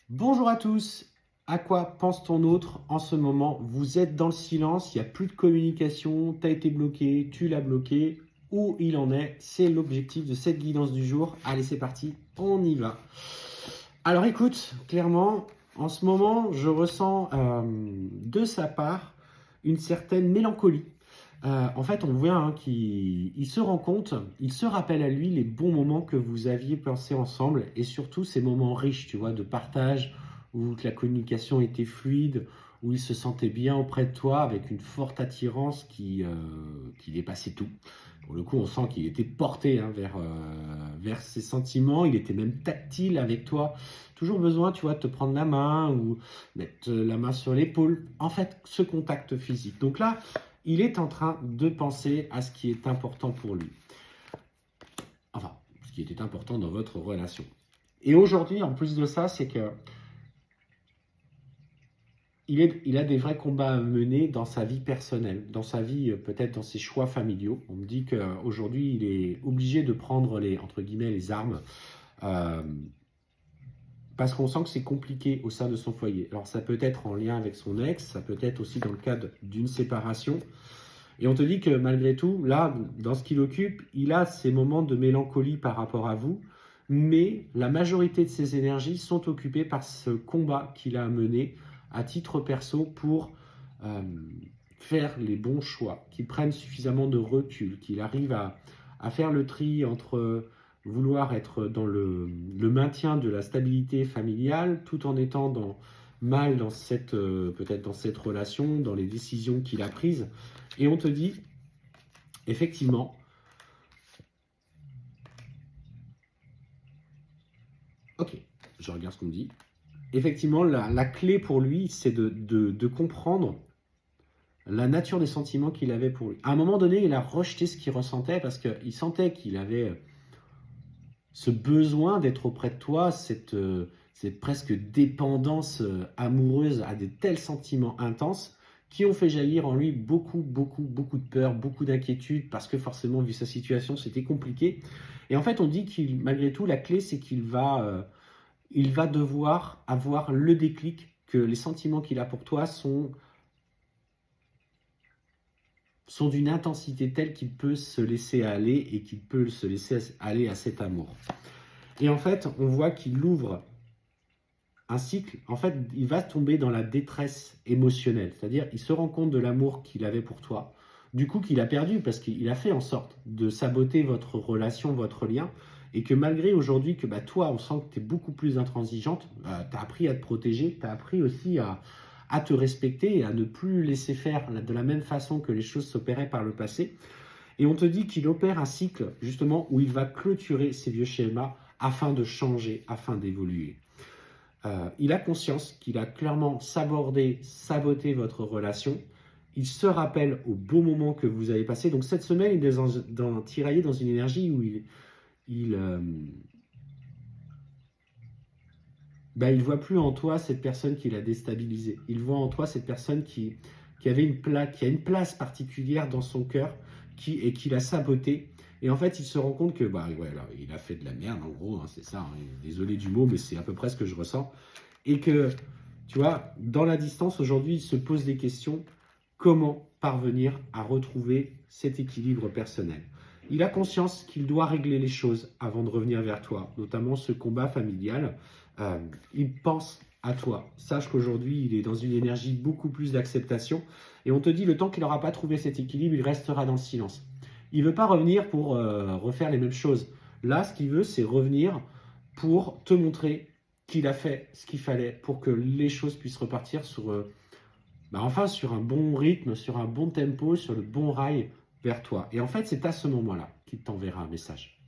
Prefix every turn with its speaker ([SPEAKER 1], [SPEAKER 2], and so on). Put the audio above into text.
[SPEAKER 1] Bonjour à tous, à quoi pense ton autre en ce moment? Vous êtes dans le silence, il n'y a plus de communication, tu as été bloqué, tu l'as bloqué, où il en est? C'est l'objectif de cette guidance du jour. Allez, c'est parti, on y va. Alors écoute, clairement, en ce moment, je ressens de sa part une certaine mélancolie. En fait, on voit qu'il il se rend compte, il se rappelle à lui les bons moments que vous aviez passés ensemble et surtout ces moments riches, tu vois, de partage où la communication était fluide, où il se sentait bien auprès de toi avec une forte attirance qui dépassait tout. Pour le coup, on sent qu'il était porté vers ses sentiments, il était même tactile avec toi. Toujours besoin, tu vois, de te prendre la main ou mettre la main sur l'épaule. En fait, ce contact physique. Donc là, il est en train de penser à ce qui est important pour lui. Enfin, ce qui était important dans votre relation. Et aujourd'hui, en plus de ça, c'est que il a des vrais combats à mener dans sa vie personnelle, dans sa vie, peut-être dans ses choix familiaux. On me dit qu'aujourd'hui, il est obligé de prendre entre guillemets, les armes, euh, parce qu'on sent que c'est compliqué au sein de son foyer. Alors ça peut être en lien avec son ex, ça peut être aussi dans le cadre d'une séparation. Et on te dit que malgré tout, là, dans ce qu'il occupe, il a ces moments de mélancolie par rapport à vous, mais la majorité de ses énergies sont occupées par ce combat qu'il a à mener à titre perso pour euh, faire les bons choix, qu'il prenne suffisamment de recul, qu'il arrive à faire le tri entre vouloir être dans le maintien de la stabilité familiale tout en étant mal dans peut-être dans cette relation, dans les décisions qu'il a prises. Et on te dit, effectivement, ok, je regarde ce qu'on me dit. Effectivement, la clé pour lui, c'est de comprendre la nature des sentiments qu'il avait pour lui. À un moment donné, il a rejeté ce qu'il ressentait parce qu'il sentait qu'il avait ce besoin d'être auprès de toi, cette presque dépendance amoureuse à des tels sentiments intenses qui ont fait jaillir en lui beaucoup, beaucoup, beaucoup de peur, beaucoup d'inquiétude, parce que forcément, vu sa situation, c'était compliqué. Et en fait, on dit qu'il, malgré tout, la clé, c'est il va devoir avoir le déclic que les sentiments qu'il a pour toi sont d'une intensité telle qu'il peut se laisser aller et qu'il peut se laisser aller à cet amour. Et en fait, on voit qu'il ouvre un cycle. En fait, il va tomber dans la détresse émotionnelle. C'est-à-dire, il se rend compte de l'amour qu'il avait pour toi, du coup qu'il a perdu parce qu'il a fait en sorte de saboter votre relation, votre lien, et que malgré aujourd'hui que toi, on sent que tu es beaucoup plus intransigeante, tu as appris à te protéger, tu as appris aussi à te respecter et à ne plus laisser faire de la même façon que les choses s'opéraient par le passé. Et on te dit qu'il opère un cycle justement où il va clôturer ces vieux schémas afin de changer, afin d'évoluer. Il a conscience qu'il a clairement saboté votre relation. Il se rappelle au beau moment que vous avez passé. Donc cette semaine, il est tiraillé dans une énergie où il voit plus en toi cette personne qui l'a déstabilisé. Il voit en toi cette personne qui avait qui a une place particulière dans son cœur et qui l'a saboté. Et en fait, il se rend compte que là, il a fait de la merde, en gros, c'est ça. Désolé du mot, mais c'est à peu près ce que je ressens. Et que, tu vois, dans la distance, aujourd'hui, il se pose des questions. Comment parvenir à retrouver cet équilibre personnel? Il a conscience qu'il doit régler les choses avant de revenir vers toi, notamment ce combat familial. Il pense à toi. Sache qu'aujourd'hui, il est dans une énergie beaucoup plus d'acceptation. Et on te dit, le temps qu'il n'aura pas trouvé cet équilibre, il restera dans le silence. Il ne veut pas revenir pour refaire les mêmes choses. Là, ce qu'il veut, c'est revenir pour te montrer qu'il a fait ce qu'il fallait pour que les choses puissent repartir sur un bon rythme, sur un bon tempo, sur le bon rail vers toi. Et en fait, c'est à ce moment-là qu'il t'enverra un message.